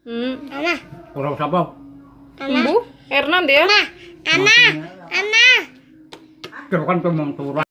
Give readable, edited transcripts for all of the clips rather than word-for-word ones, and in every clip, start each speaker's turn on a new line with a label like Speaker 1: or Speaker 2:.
Speaker 1: Ana.
Speaker 2: Orang siapa?
Speaker 1: Bu, Hernan dia.
Speaker 2: Ana. Kau kan pemang turun.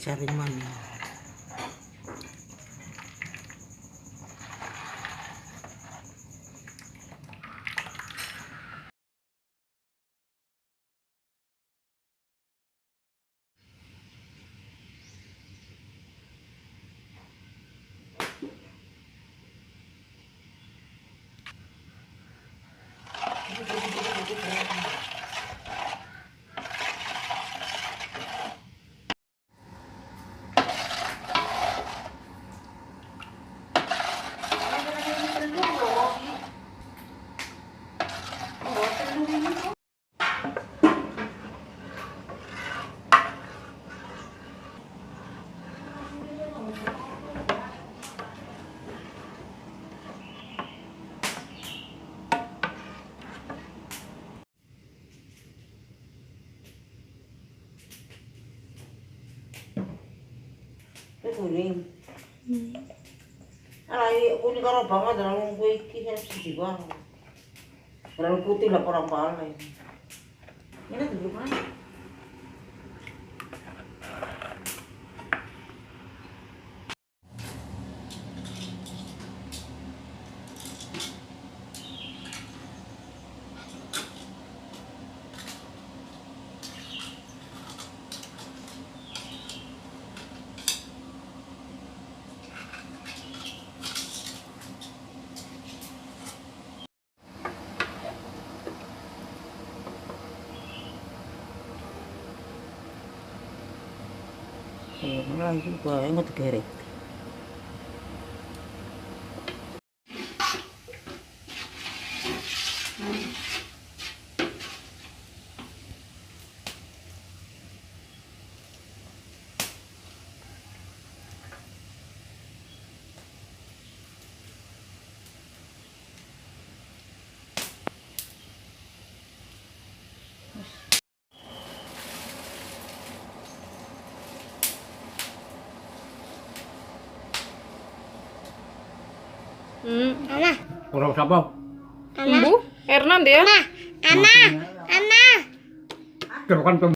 Speaker 3: Cari mana? Kuning. Alai kuning karo banget dalam kue iki siji wae. Terlalu putih lah orang palai. Ini tuh gimana? Malah juga enggak dikerek.
Speaker 1: Ana.
Speaker 2: Orang siapa?
Speaker 1: Bu, Hernan dia.
Speaker 2: Ana. Kau kan pemang